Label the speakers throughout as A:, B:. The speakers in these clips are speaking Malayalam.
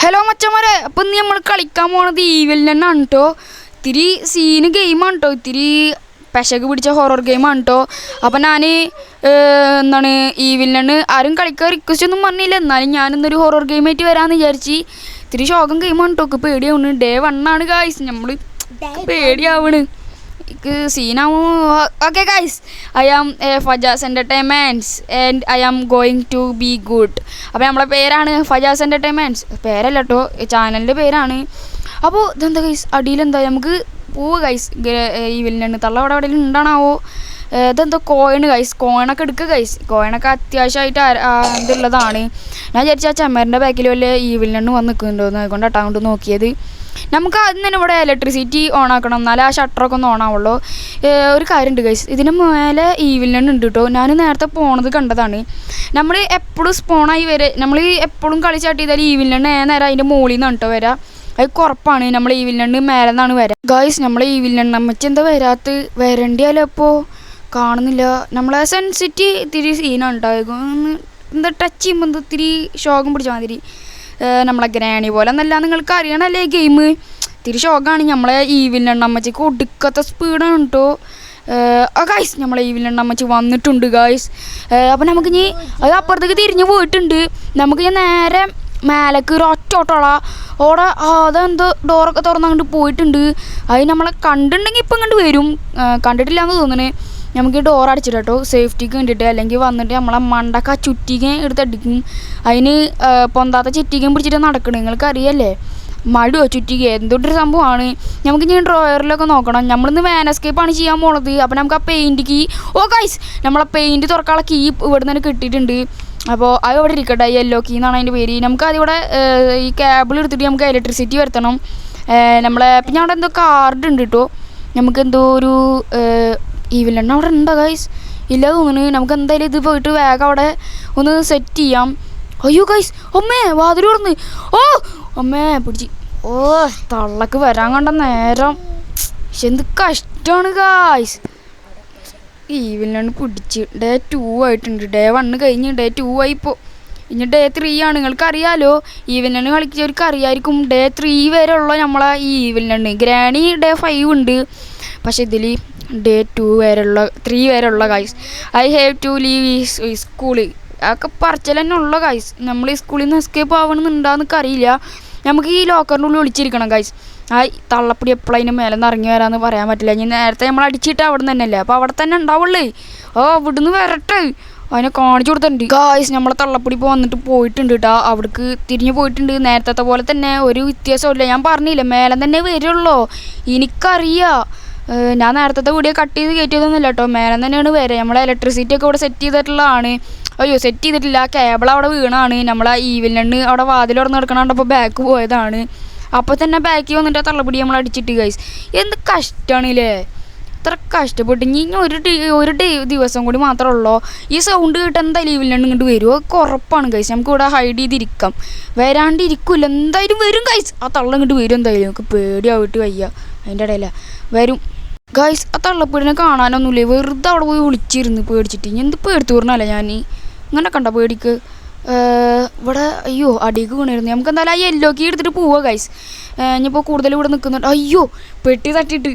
A: ഹലോ മച്ചന്മാരെ, അപ്പം ഇന്ന് നമ്മൾ കളിക്കാൻ പോണത് ഈവിൽ തന്നെയാണ് കേട്ടോ. ഇത്തിരി സീന് ഗെയിമാണ് കേട്ടോ, ഇത്തിരി പെശക് പിടിച്ച ഹൊറർ ഗെയിമാണ് കേട്ടോ. അപ്പം ഞാൻ എന്താണ് ഈവിൽ ആരും കളിക്കാൻ റിക്വസ്റ്റ് ഒന്നും പറഞ്ഞില്ല, എന്നാലും ഞാനിന്നൊരു ഹൊറർ ഗെയിമായിട്ട് വരാമെന്ന് വിചാരിച്ച്. ഇത്തിരി ശോകം ഗെയിമാണ് കേട്ടോ, പേടിയാവണ്. ഡേ 1 ആണ് ഗായ്സ്, നമ്മൾ പേടിയാവണ് സീനാവും. Okay guys, I am Fajas entertainments and I am going to be good. അപ്പോൾ നമ്മളെ പേരാണ് ഫജാസ് എൻ്റർടൈൻമെൻറ്റ്സ്, പേരല്ല കേട്ടോ, ചാനലിൻ്റെ പേരാണ്. അപ്പോൾ ഇതെന്താ ഗൈസ്, അടിയിലെന്താ നമുക്ക് പോവുക ഗൈസ്. ഈ വില്ലന് തള്ള അവിടെ എവിടെയെങ്കിലും ഉണ്ടാണാവോ. ഇതെന്തോ കോയിന് ഗൈസ്, കോയിനൊക്കെ എടുക്കുക ഗൈസ്. കോയിനൊക്കെ അത്യാവശ്യമായിട്ട് ഇതുള്ളതാണ്. ഞാൻ വിചാരിച്ചാൽ ചെമ്മേറിൻ്റെ ബാക്കിൽ വല്ല ഈ വില്ലന് വന്ന് നിൽക്കുന്നുണ്ടോ അതുകൊണ്ട് അക്കൗണ്ട് നോക്കിയത്. നമുക്ക് ആദ്യം തന്നെ ഇവിടെ ഇലക്ട്രിസിറ്റി ഓൺ ആക്കണം, എന്നാലേ ആ ഷട്ടറൊക്കെ ഒന്ന് ഓൺ ആവുള്ളൂ. ഒരു കാര്യമുണ്ട് ഗൈസ്, ഇതിന് മേലെ ഈവിൽ ഉണ്ട് കേട്ടോ. ഞാൻ നേരത്തെ പോണത് കണ്ടതാണ്. നമ്മൾ എപ്പോഴും സ്പോണായി നമ്മൾ എപ്പോഴും കളി സ്റ്റാർട്ട് ചെയ്താൽ ഈവിൽ നേരെ അതിൻ്റെ മുകളിൽ നിന്നാണ് കേട്ടോ വരാം. അത് കുറപ്പാണ്, നമ്മൾ ഈവിൽ മേലെ നിന്നാണ് വരാം ഗൈസ്. നമ്മൾ ഈവിൽ അമ്മച്ചി എന്താ വരാത്ത വരണ്ടിയാലോ ഇപ്പോൾ കാണുന്നില്ല. നമ്മളെ സെൻസിറ്റി ഇത്തിരി സീനാണ് ഉണ്ടാകും, എന്താ ടച്ച് ചെയ്യുമ്പോൾ എന്താ ഇത്തിരി ശോകം പിടിച്ച മാതിരി. നമ്മളെ ഗ്രാണി പോലെ എന്നല്ല, നിങ്ങൾക്ക് അറിയണമല്ലേ ഗെയിം. ഇത്തിരി ശോകമാണ്. നമ്മളെ ഈവിൽ അമ്മച്ചിക്ക് ഒടുക്കത്തെ സ്പീഡാണ് കേട്ടോ. ഗൈസ് നമ്മളെ ഈവിൽ അമ്മച്ചി വന്നിട്ടുണ്ട് ഗൈസ്. അപ്പം നമുക്കിനി അത് അപ്പുറത്തേക്ക് തിരിഞ്ഞ് പോയിട്ടുണ്ട്. നമുക്ക് ഞാൻ നേരെ മേലേക്ക് ഒരു ഒറ്റോട്ടോളാ ഓടെ അതെന്തോ ഡോറൊക്കെ തുറന്നങ്ങോട്ട് പോയിട്ടുണ്ട്. അത് നമ്മളെ കണ്ടിട്ടുണ്ടെങ്കിൽ ഇപ്പം ഇങ്ങോട്ട് വരും, കണ്ടിട്ടില്ല എന്ന് തോന്നുന്നു. നമുക്ക് ഡോർ അടിച്ചിട്ട് കേട്ടോ, സേഫ്റ്റിക്ക് വേണ്ടിയിട്ട്. അല്ലെങ്കിൽ വന്നിട്ട് നമ്മളെ മണ്ടക്ക ചുറ്റികയും എടുത്തടിക്കും. അതിന് പൊന്താത്ത ചുറ്റികയും പിടിച്ചിട്ട് നടക്കണം, നിങ്ങൾക്ക് അറിയല്ലേ. മടുവോ ചുറ്റിക എന്തൊരു സംഭവമാണ്. നമുക്ക് ഇനി ഡ്രോയറിലൊക്കെ നോക്കണം. നമ്മളിന്ന് വാനസ്കേപ്പാണ് ചെയ്യാൻ പോണത്. അപ്പോൾ നമുക്ക് ആ പെയിൻറ്റ് കീ, ഓ ഗൈസ് നമ്മളെ പെയിൻറ്റ് തുറക്കാനുള്ള കീ ഇവിടെ നിന്ന് കിട്ടിയിട്ടുണ്ട്. അപ്പോൾ അത് ഇവിടെ ഇരിക്കട്ടെ, യെല്ലോ കീ എന്നാണ് അതിൻ്റെ പേര്. നമുക്ക് അതിവിടെ ഈ കേബിൾ എടുത്തിട്ട് നമുക്ക് ഇലക്ട്രിസിറ്റി വരുത്തണം. നമ്മളെ പിന്നെ അവിടെ എന്തോ കാർഡ് ഉണ്ട് കേട്ടോ. നമുക്കെന്തോ ഒരു ഈവിലെണ്ണ അവിടെ ഉണ്ടോ ഗൈസ്? ഇല്ല തോന്നുന്നു. നമുക്ക് എന്തായാലും ഇത് പോയിട്ട് വേഗം അവിടെ ഒന്ന് സെറ്റ് ചെയ്യാം. അയ്യോ ഗൈസ്, അമ്മേ വാതിൽ തുറന്ന്. ഓ അമ്മേ പിടിച്ച്. ഓ തള്ളക്ക് വരാൻ കണ്ട നേരം. പക്ഷെ എന്ത് കഷ്ടമാണ് ഗൈസ്. ഈവിലാണ് പിടിച്ച്. ഡേ 2 ആയിട്ടുണ്ട്. ഡേ 1 കഴിഞ്ഞ് ഡേ 2 ആയിപ്പോൾ. ഇനി ഡേ 3 ആണ്. നിങ്ങൾക്കറിയാലോ, ഈവിലാണ് കളിച്ചവർക്ക് അറിയായിരിക്കും. ഡേ 3 വരെ ഉള്ള നമ്മളെ ഈ ഈവിലാണ്. ഗ്രാണി ഡേ 5 ഉണ്ട്, പക്ഷെ ഇതിൽ ഡേ 2 വരെയുള്ള 3 വരെയുള്ള guys. I have to leave ഈ സ്കൂള് അതൊക്കെ പറച്ചിൽ തന്നെ ഉള്ള ഗൈസ്. നമ്മൾ ഈ സ്കൂളിൽ നിന്ന് എസ്കേപ്പ് ആവണമെന്നുണ്ടാകുന്നൊക്കെ അറിയില്ല. നമുക്ക് ഈ ലോക്കറിൻ്റെ ഉള്ളിൽ ഒളിച്ചിരിക്കണം ഗൈസ്. ആ തള്ളപ്പൊടി എപ്പോഴും അതിന് മേലെ നിന്ന് ഇറങ്ങി വരാമെന്ന് പറയാൻ പറ്റില്ല. ഇനി നേരത്തെ നമ്മൾ അടിച്ചിട്ട് അവിടെ നിന്ന് തന്നെയല്ലേ, അപ്പോൾ അവിടെ തന്നെ ഉണ്ടാവുള്ളേ. അവിടുന്ന് വരട്ടെ, അതിനെ കാണിച്ചു കൊടുത്തിട്ടുണ്ട് ഗായ്സ്. നമ്മളെ തള്ളപ്പൊടി ഇപ്പോൾ വന്നിട്ട് പോയിട്ടുണ്ട് കേട്ടോ, അവിടേക്ക് തിരിഞ്ഞ് പോയിട്ടുണ്ട്. നേരത്തെ പോലെ തന്നെ ഒരു വ്യത്യാസമില്ല. ഞാൻ പറഞ്ഞില്ല മേലെ തന്നെ വരുള്ളൂ, എനിക്കറിയാം. ഞാൻ നേരത്തെ വീഡിയോ കട്ട് ചെയ്ത് കയറ്റിയതൊന്നുമില്ല കേട്ടോ, മേലെ തന്നെയാണ് വരെ. നമ്മളെ ഇലക്ട്രിസിറ്റി ഒക്കെ ഇവിടെ സെറ്റ് ചെയ്തിട്ടുള്ളതാണ്. അയ്യോ സെറ്റ് ചെയ്തിട്ടില്ല, കേബിൾ അവിടെ വീണാണ്. നമ്മളെ ഈവിലെണ്ണ് അവിടെ വാതിൽ തുറന്ന് കിടക്കണപ്പോൾ ബാക്ക് പോയതാണ്. അപ്പോൾ തന്നെ ബാക്കിൽ വന്നിട്ട് തള്ളപ്പൊടി നമ്മൾ അടിച്ചിട്ട് ഗൈസ്. എന്ത് കഷ്ടമാണല്ലേ, ഇത്ര കഷ്ടപ്പെട്ട്. ഇനി ഒരു ദിവസം കൂടി മാത്രമേ ഉള്ളൂ. ഈ സൗണ്ട് കേട്ട് എന്തായാലും ഈവിലെണ്ണ് ഇങ്ങോട്ട് വരുമോ ഉറപ്പാണ് ഗൈസ്. നമുക്ക് ഇവിടെ ഹൈഡ് ചെയ്തിരിക്കാം, വരാണ്ടിരിക്കില്ല, എന്തായാലും വരും ഗൈസ്. ആ തള്ള ഇങ്ങോട്ട് വരും എന്തായാലും. നമുക്ക് പേടിയാവിട്ട് വയ്യ, അതിൻ്റെ ഇടയില വരും ഗൈസ്. ആ തള്ളപ്പൊടിനെ കാണാനൊന്നുമില്ലേ, വെറുതെ അവിടെ പോയി വിളിച്ചിരുന്ന് പേടിച്ചിട്ട്. ഇനി എന്ത് പേടിത്തു പറഞ്ഞല്ല ഞാൻ ഇങ്ങനെ കണ്ട പേടിക്ക്. ഇവിടെ അയ്യോ അടിക്ക് വീണിരുന്നു. നമുക്ക് എന്തായാലും ആ യെല്ലോ കീ എടുത്തിട്ട് പോവുക ഗൈസ്. ഇനിയിപ്പോൾ കൂടുതൽ ഇവിടെ നിൽക്കുന്നുണ്ട്. അയ്യോ പെട്ടി തട്ടിയിട്ട്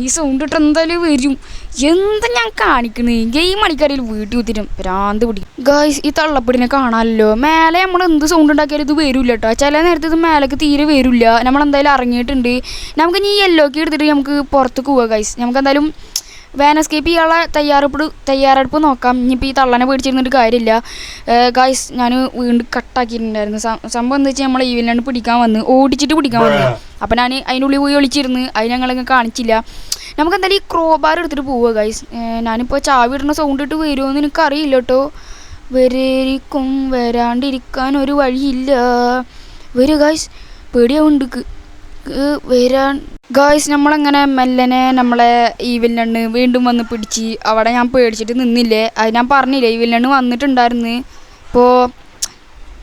A: ഈ സൗണ്ട് ഇട്ട് എന്തായാലും വരും. എന്താ ഞാൻ കാണിക്കുന്നത്, ഗെയിം അടിക്കാരിൽ വീട്ടിൽ കുത്തിരും ഭ്രാന്ത് പിടിക്കും ഗൈസ്. ഈ തള്ളപ്പൊടിനെ കാണാമല്ലോ, മേലെ നമ്മൾ എന്ത് സൗണ്ട് ഉണ്ടാക്കിയാലും ഇത് വരില്ല കേട്ടോ. ചില നേരത്തെ ഇത് മേലേക്ക് തീരെ വരില്ല. നമ്മളെന്തായാലും ഇറങ്ങിയിട്ടുണ്ട്. നമുക്ക് ഇനി യെല്ലോ കീ എടുത്തിട്ട് നമുക്ക് പുറത്തേക്ക് പോവുക ഗൈസ്. നമുക്ക് എന്തായാലും വാൻ എസ്കേപ്പ് ചെയ്യാനുള്ള തയ്യാറെടുപ്പ് നോക്കാം. ഇനിയിപ്പോൾ ഈ തള്ളനെ പേടിച്ചിരുന്നിട്ട് കാര്യമില്ല ഗൈസ്. ഞാൻ വീണ്ടും കട്ടാക്കിയിട്ടുണ്ടായിരുന്നു. സംഭവം എന്താ വെച്ചാൽ നമ്മളെ ഈവിലാണ് ഓടിച്ചിട്ട് പിടിക്കാൻ വന്നു. അപ്പോൾ ഞാൻ അതിൻ്റെ ഉള്ളിൽ പോയി ഒളിച്ചിരുന്ന്, അത് ഞങ്ങളങ്ങ് കാണിച്ചില്ല. നമുക്ക് എന്തായാലും ഈ ക്രോബാർ എടുത്തിട്ട് പോവുക ഗൈസ്. ഞാനിപ്പോൾ ചാവി ഇടുന്ന സൗണ്ട് ഇട്ട് വരുമോ എന്ന് എനിക്കറിയില്ല കേട്ടോ. വരേരിക്കും, വരാണ്ടിരിക്കാൻ ഒരു വഴിയില്ല. വരൂ ഗൈസ്, പേടിയാവുണ്ട് വരാൻ ഗായ്സ്. നമ്മളങ്ങനെ മെല്ലനെ നമ്മളെ ഈവിലെണ്ണ് വീണ്ടും വന്ന് പിടിച്ച്. അവിടെ ഞാൻ പേടിച്ചിട്ട് നിന്നില്ലേ, അത് ഞാൻ പറഞ്ഞില്ലേ, ഈവിലെണ്ണ് വന്നിട്ടുണ്ടായിരുന്നു. ഇപ്പോൾ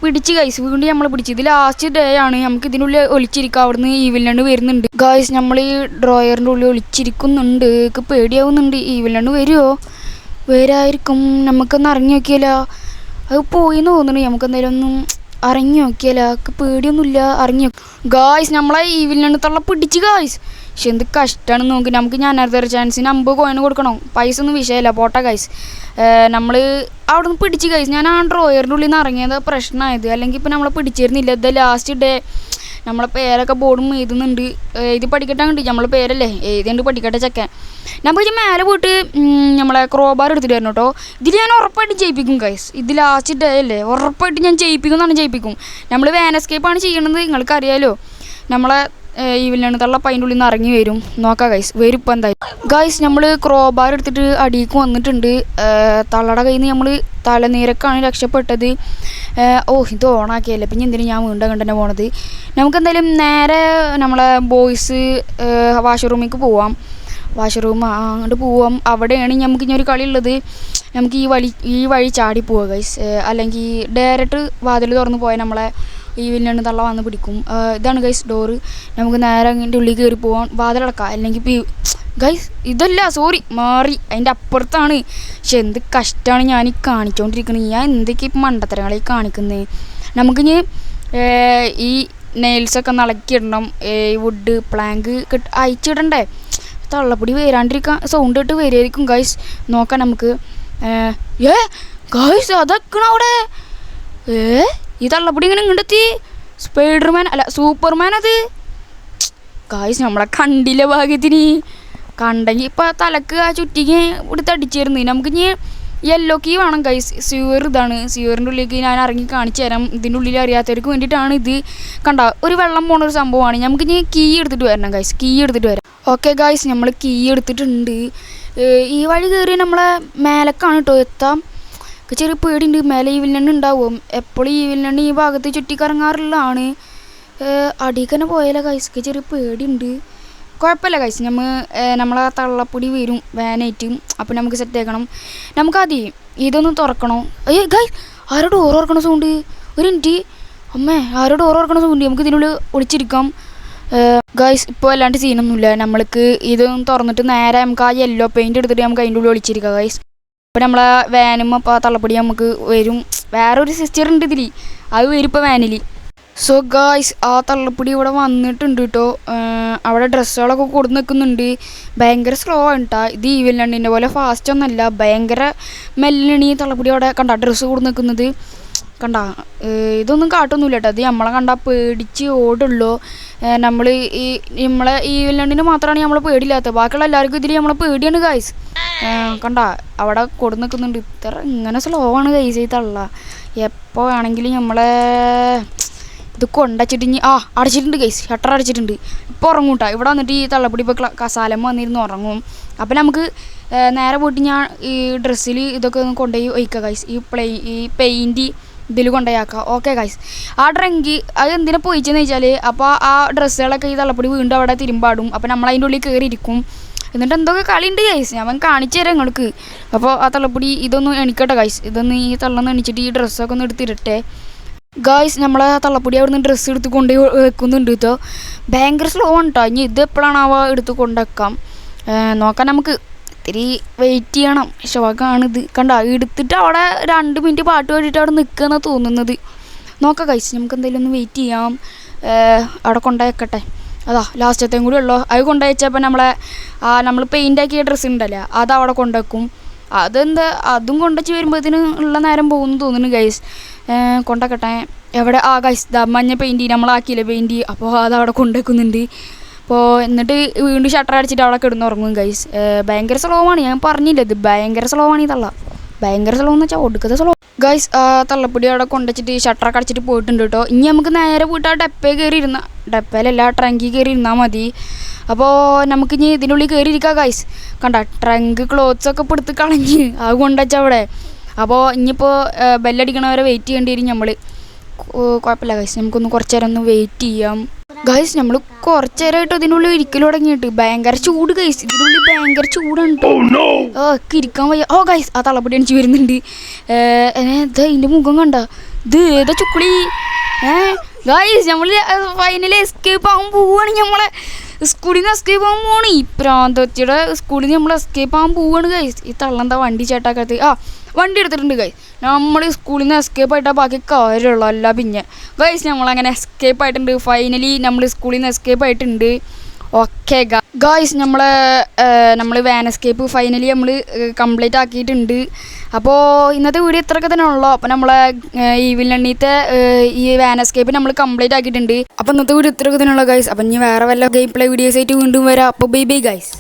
A: പിടിച്ച് ഗൈസ്, വീണ്ടും നമ്മൾ പിടിച്ച്. ഇത് ലാസ്റ്റ് ഡേ ആണ്. നമുക്ക് ഇതിനുള്ളിൽ ഒളിച്ചിരിക്കുക. അവിടുന്ന് ഈവിലെണ്ണ് വരുന്നുണ്ട് ഗായ്സ്. നമ്മൾ ഈ ഡ്രോയറിൻ്റെ ഉള്ളിൽ ഒളിച്ചിരിക്കുന്നുണ്ട്. എനിക്ക് പേടിയാവുന്നുണ്ട്. ഈവിലെണ്ണ് വരുമോ? വരായിരിക്കും. നമുക്കൊന്ന് ഇറങ്ങി നോക്കിയാലോ. അത് പോയിന്ന് തോന്നുന്നു. നമുക്ക് എന്തായാലും ഒന്നും ഇറങ്ങി നോക്കിയാലോ പേടിയൊന്നുമില്ല ഇറങ്ങി ഗായ്സ് നമ്മളെ ഈവിലിനടുത്തുള്ള പിടിച്ച് ഗായ്സ് പക്ഷെ എന്ത് കഷ്ടമാണ് നോക്കി നമുക്ക് ഞാൻ അടുത്തൊരു ചാൻസിന് 50 കോയിന് കൊടുക്കണം പൈസ ഒന്നും വിഷയമല്ല പോട്ടെ ഗായ്സ് നമ്മൾ അവിടെ നിന്ന് പിടിച്ച് ഗായ്സ് ഞാൻ ആ ഡ്രോയറിൻ്റെ ഉള്ളിൽ നിന്ന് ഇറങ്ങിയത് പ്രശ്നമായത് അല്ലെങ്കിൽ ഇപ്പം നമ്മളെ പിടിച്ചിരുന്നില്ല ഇത് ലാസ്റ്റ് ഡേ നമ്മളെ പേരൊക്കെ ബോർഡും എഴുതുന്നുണ്ട് എഴുതി പഠിക്കട്ടെ ഉണ്ട് നമ്മളെ പേരല്ലേ എഴുതിയുണ്ട് പഠിക്കട്ടെ ചെക്കൻ നമുക്ക് മേലെ പോയിട്ട് നമ്മളെ ക്രോബാർ എടുത്തിട്ട് വരണം കേട്ടോ ഇതിൽ ഞാൻ ഉറപ്പായിട്ട് ജയിപ്പിക്കും ഗൈസ് ഇത് ലാസ്റ്റ് ഡേ അല്ലേ ഉറപ്പായിട്ട് ഞാൻ ജയിപ്പിക്കും നമ്മൾ വാനസ്കേപ്പാണ് ചെയ്യണത് നിങ്ങൾക്കറിയാലോ നമ്മളെ ഈവിലിനടുത്തുള്ള പൈൻ്റെ ഉള്ളിൽ നിന്ന് ഇറങ്ങി വരും നോക്കാം ഗൈസ് വരും ഇപ്പം എന്തായാലും ഗൈസ് നമ്മൾ ക്രോബാർ എടുത്തിട്ട് അടിയിലേക്ക് വന്നിട്ടുണ്ട് തള്ളയുടെ കയ്യിൽ നിന്ന് നമ്മൾ തലനീരക്കാണ് രക്ഷപ്പെട്ടത് ഇത് ഓണാക്കിയല്ലേ പിന്നെ എന്തിനും ഞാൻ വീണ്ടും കണ്ടന്നെ പോണത് നമുക്കെന്തായാലും നേരെ നമ്മളെ ബോയ്സ് വാഷ്റൂമിലേക്ക് പോവാം വാഷ്റൂം അങ്ങോട്ട് പോവാം അവിടെയാണ് നമുക്ക് ഇനി ഒരു കളി ഉള്ളത് നമുക്ക് ഈ വഴി ചാടി പോവുക ഗൈസ് അല്ലെങ്കിൽ ഡയറക്റ്റ് വാതിൽ തുറന്ന് പോയാൽ നമ്മളെ ഈവിലിനാണ് തള്ള വന്ന് പിടിക്കും ഇതാണ് ഗൈസ് ഡോറ് നമുക്ക് നേരെ അതിൻ്റെ ഉള്ളിൽ കയറി പോകാൻ വാതിലടക്കാം അല്ലെങ്കിൽ ഗൈസ് ഇതല്ല സോറി മാറി അതിൻ്റെ അപ്പുറത്താണ് പക്ഷെ എന്ത് കഷ്ടമാണ് ഞാൻ ഈ കാണിച്ചുകൊണ്ടിരിക്കുന്നത് ഞാൻ എന്തൊക്കെ ഇപ്പം മണ്ടത്തരങ്ങളെ കാണിക്കുന്നത് നമുക്കിനി ഈ നെയിൽസൊക്കെ ഇളക്കിയിടണം വുഡ് പ്ലാങ്ക് അയച്ചിടണ്ടേ തള്ളപ്പൊടി വരാണ്ടിരിക്കാൻ സൗണ്ട് ഇട്ട് വരുമായിരിക്കും ഗൈസ് നോക്കാം നമുക്ക് ഗൈസ് അതൊക്കെ അവിടെ ഈ തള്ളപ്പൊടി ഇങ്ങനെ ഇങ്ങോട്ടെത്തി സ്പൈഡർമാൻ അല്ല സൂപ്പർമാൻ അത് ഗൈസ് നമ്മളെ കണ്ടില്ല ഭാഗ്യത്തിന് കണ്ടെങ്കിൽ ഇപ്പം തലക്ക് ആ ചുറ്റിക്ക് എടുത്ത് അടിച്ചിരുന്നു നമുക്ക് ഇനി യെല്ലോ കീ വേണം ഗൈസ് സ്യൂവർ ഇതാണ് സ്യൂവറിൻ്റെ ഉള്ളിലേക്ക് ഞാൻ ഇറങ്ങി കാണിച്ചു തരാം ഇതിൻ്റെ ഉള്ളിൽ അറിയാത്തവർക്ക് വേണ്ടിയിട്ടാണ് ഇത് കണ്ട ഒരു വെള്ളം പോണ ഒരു സംഭവമാണ് നമുക്ക് ഇനി കീ എടുത്തിട്ട് വരണം ഗൈസ് കീ എടുത്തിട്ട് വരാം ഓക്കെ ഗൈസ് നമ്മൾ കീ എടുത്തിട്ടുണ്ട് ഈ വഴി കയറി നമ്മളെ മേലക്കാണ് കേട്ടോ എത്താം ചെറിയ പേടിയുണ്ട് മേലെ ഈവിലിനണ്ട് ഉണ്ടാവും എപ്പോഴും ഈവിലിനണ്ട് ഈ ഭാഗത്ത് ചുറ്റിക്കറങ്ങാറുള്ളതാണ് അടിയിൽ തന്നെ പോയാലോ ഗൈസ്ക്ക് ചെറിയ പേടിയുണ്ട് കുഴപ്പമില്ല ഗൈസ് നമ്മളെ തള്ളപ്പൊടി വരും വാനായിട്ടും അപ്പം നമുക്ക് സെറ്റ് ആക്കണം നമുക്കാദ്യം ഇതൊന്ന് തുറക്കണോ ഗൈസ് ആരോ ഡോർ തുറക്കണ സൗണ്ട് ഒരു മിനിറ്റ് അമ്മേ ആരോ ഡോർ തുറക്കണ സൗണ്ട് നമുക്ക് ഇതിനുള്ളിൽ ഒളിച്ചിരിക്കാം ഗൈസ് ഇപ്പോൾ അല്ലാണ്ട് സീനൊന്നുമില്ല നമ്മൾക്ക് ഇതൊന്ന് തുറന്നിട്ട് നേരെ നമുക്ക് ആ യെല്ലോ പെയിൻറ്റ് എടുത്തിട്ട് നമുക്ക് അതിൻ്റെ ഉള്ളിൽ ഒളിച്ചിരിക്കാം ഗൈസ് അപ്പോൾ നമ്മളെ വാനും അപ്പോൾ ആ തള്ളപ്പൊടി നമുക്ക് വരും വേറൊരു സിസ്റ്റർ ഉണ്ട് ഇതിൽ അത് വരും ഇപ്പോൾ വാനിൽ സോ ഗായ്സ് ആ തള്ളപ്പൊടി ഇവിടെ വന്നിട്ടുണ്ട് കേട്ടോ അവിടെ ഡ്രസ്സുകളൊക്കെ കൊടുത്ത് നിൽക്കുന്നുണ്ട് ഭയങ്കര സ്ലോ ആണ് കേട്ടോ ഇത് ഈവിലിനണ്ടിൻ്റെ പോലെ ഫാസ്റ്റ് ഒന്നല്ല ഭയങ്കര മെല്ലണി തള്ളപ്പൊടി അവിടെ കണ്ട ഡ്രസ്സ് കൊടുത്ത് നിൽക്കുന്നത് കണ്ട ഇതൊന്നും കാട്ടൊന്നുമില്ല കേട്ടോ അത് നമ്മളെ കണ്ടാൽ പേടിച്ച് ഓടുള്ളൂ നമ്മൾ നമ്മളെ ഈവിലിനണ്ടിന് മാത്രമാണ് നമ്മളെ പേടിയില്ലാത്തത് ബാക്കിയുള്ള എല്ലാവർക്കും ഇതിൽ നമ്മളെ പേടിയാണ് ഗായ്സ് കണ്ട അവിടെ കൊടുത്ത് നിൽക്കുന്നുണ്ട് ഇത്ര ഇങ്ങനെ സ്ലോ ആണ് ഗൈസ് ഈ തള്ള എപ്പോൾ വേണമെങ്കിലും നമ്മളെ ഇത് കൊണ്ടച്ചിട്ട് അടച്ചിട്ടുണ്ട് ഗൈസ് ഷട്ടർ അടച്ചിട്ടുണ്ട് ഇപ്പോൾ ഉറങ്ങും കേട്ടോ ഇവിടെ വന്നിട്ട് ഈ തള്ളപ്പൊടി ഇപ്പോൾ കസാലം വന്നിരുന്ന് ഉറങ്ങും അപ്പം നമുക്ക് നേരെ പോയിട്ട് ഞാൻ ഈ ഡ്രസ്സിൽ ഇതൊക്കെ ഒന്ന് കൊണ്ടുപോയി ഒഴിക്കാം ഗൈസ് ഈ പെയിൻറ്റ് ഇതിൽ കൊണ്ടുപോയാക്കാം ഓക്കെ ഗൈസ് ആ ഡ്രങ്കി അത് എന്തിനാ പോയിച്ചെന്ന് വെച്ചാൽ അപ്പോൾ ആ ഡ്രസ്സുകളൊക്കെ ഈ തള്ളപ്പൊടി വീണ്ടും അവിടെ തിരുമ്പാടും അപ്പോൾ നമ്മൾ അതിൻ്റെ ഉള്ളിൽ കയറിയിരിക്കും എന്നിട്ട് എന്തൊക്കെ കളിയുണ്ട് ഗൈസ് ഞാൻ കാണിച്ചു തരാം നിങ്ങൾക്ക് അപ്പോൾ ആ തള്ളപ്പൊടി ഇതൊന്ന് എണിക്കട്ടെ ഗൈസ് ഇതൊന്ന് ഈ തള്ളൊന്ന് എണിച്ചിട്ട് ഈ ഡ്രസ്സൊക്കെ ഒന്ന് എടുത്തിരട്ടെ ഗായ്സ് നമ്മളെ തള്ളപ്പൊടി അവിടെ നിന്ന് ഡ്രസ്സ് എടുത്ത് കൊണ്ട് വെക്കുന്നുണ്ട് കേട്ടോ ഭയങ്കര സ്ലോ ആണ് കേട്ടോ ഇനി ഇത് എപ്പോഴാണ് എടുത്ത് കൊണ്ടുവെക്കാം നോക്കാൻ നമുക്ക് ഇത്തിരി വെയിറ്റ് ചെയ്യണം ഷോക്കാണിത് കണ്ട എടുത്തിട്ട് അവിടെ 2 മിനിറ്റ് പാട്ട് പാടിയിട്ട് അവിടെ നിൽക്കുകയെന്നാണ് തോന്നുന്നത് നോക്കാം ഗൈസ് നമുക്ക് എന്തായാലും ഒന്ന് വെയിറ്റ് ചെയ്യാം അവിടെ കൊണ്ടുവെക്കട്ടെ അതാ ലാസ്റ്റത്തെയും കൂടി ഉള്ളൂ അത് കൊണ്ടുവച്ചപ്പോൾ നമ്മൾ പെയിൻ്റാക്കിയ ഡ്രസ്സ് ഉണ്ടല്ലോ അത് അവിടെ കൊണ്ടുവെക്കും അതും കൊണ്ടുവച്ച് വരുമ്പോഴത്തേന് ഉള്ള നേരം പോകുന്നു തോന്നുന്നു ഗൈസ് കൊണ്ടുവെക്കട്ടെ എവിടെ ഗൈസ് മഞ്ഞ പെയിൻറ്റ് നമ്മളാക്കിയില്ലേ പെയിൻറ്റ് അപ്പോൾ അതവിടെ കൊണ്ടുവെക്കുന്നുണ്ട് അപ്പോൾ എന്നിട്ട് വീണ്ടും ഷട്ടർ അടിച്ചിട്ട് അവിടെ കിടന്നുറങ്ങും ഗൈസ് ഭയങ്കര സ്ലോ ആണ് ഞാൻ പറഞ്ഞില്ല ഇത് ഭയങ്കര സ്ലോ ആണ് ഈ തള്ള ഭയങ്കര സ്ലോ എന്ന് വെച്ചാൽ ഒടുക്കത്തെ സ്ലോ ഗൈസ് തള്ളപ്പൊടി അവിടെ കൊണ്ടുവച്ചിട്ട് ഷട്ടറൊക്കെ അടിച്ചിട്ട് പോയിട്ടുണ്ട് കേട്ടോ ഇനി നമുക്ക് നേരെ പോയിട്ട് ആ ഡപ്പയിലല്ല ട്രങ്കിൽ കയറി ഇരുന്നാൽ മതി അപ്പോൾ നമുക്കിനി ഇതിനുള്ളിൽ കയറിയിരിക്കാം ഗൈസ് കണ്ട ട്രങ്ക് ക്ലോത്ത്സൊക്കെ ഇപ്പോൾ എടുത്ത് കളഞ്ഞ് അത് കൊണ്ടുവച്ചാൽ അവിടെ അപ്പോൾ ഇനിയിപ്പോൾ ബെല്ലടിക്കണവരെ വെയിറ്റ് ചെയ്യേണ്ടി വരും നമ്മൾ കുഴപ്പമില്ല ഗൈസ് നമുക്കൊന്ന് കുറച്ച് നേരം ഒന്ന് വെയിറ്റ് ചെയ്യാം ഗൈസ് നമ്മൾ കുറച്ച് നേരമായിട്ട് ഇതിനുള്ളിൽ ഇരിക്കൽ തുടങ്ങിയിട്ട് ഭയങ്കര ചൂട് ഗൈസ് ഇതിനുള്ളിൽ ഭയങ്കര ചൂടാണ് ഒക്കെ ഇരിക്കാൻ വയ്യ ഗൈസ് ആ തള്ളപ്പൊടി അടിച്ച് വരുന്നുണ്ട് ഇതിൻ്റെ മുഖം കണ്ട ഇത് ഏതാ ചുക്കുളി ഗൈസ് നമ്മൾ ഫൈനലി എസ്കേപ്പ് ആകാൻ പോവുകയാണ് നമ്മളെ സ്കൂളിൽ നിന്ന് എസ്കേപ്പ് ആകാൻ പോവാണ് ഈ പ്രാന്തത്തിയുടെ സ്കൂളിൽ നിന്ന് നമ്മൾ എസ്കേപ്പ് ആകാൻ പോവുകയാണ് ഗൈസ് ഈ തള്ളെന്താ വണ്ടി ചേട്ടാക്കത്ത് വണ്ടി എടുത്തിട്ടുണ്ട് ഗൈസ് നമ്മൾ സ്കൂളിൽ നിന്ന് എസ്കേപ്പ് ആയിട്ടാണ് ബാക്കി കാര്യമുള്ളൂ. അല്ല പിന്നെ ഗൈസ് നമ്മളങ്ങനെ എസ്കേപ്പ് ആയിട്ടുണ്ട്. ഫൈനലി നമ്മൾ സ്കൂളിൽ നിന്ന് എസ്കേപ്പ് ആയിട്ടുണ്ട്. ഓക്കെ ഗായ്സ് നമ്മൾ വാൻ എസ്കേപ്പ് ഫൈനലി നമ്മൾ കംപ്ലീറ്റ് ആക്കിയിട്ടുണ്ട്. അപ്പോൾ ഇന്നത്തെ വീഡിയോ ഇത്രയൊക്കെ തന്നെ ഉള്ളൂ. അപ്പോൾ നമ്മളെ ഈ വില്ലണ്ണീത്തെ ഈ വാൻ എസ്കേപ്പ് നമ്മൾ കംപ്ലീറ്റ് ആക്കിയിട്ടുണ്ട്. അപ്പോൾ ഇന്നത്തെ വീഡിയോ ഇത്രയൊക്കെ തന്നെ ഉള്ളൂ ഗൈസ്. അപ്പം ഇനി വേറെ വല്ല ഗെയിം പ്ലേ വീഡിയോസ് ആയിട്ട് വീണ്ടും വരാം. അപ്പോൾ ബൈ ബൈ ഗൈസ്.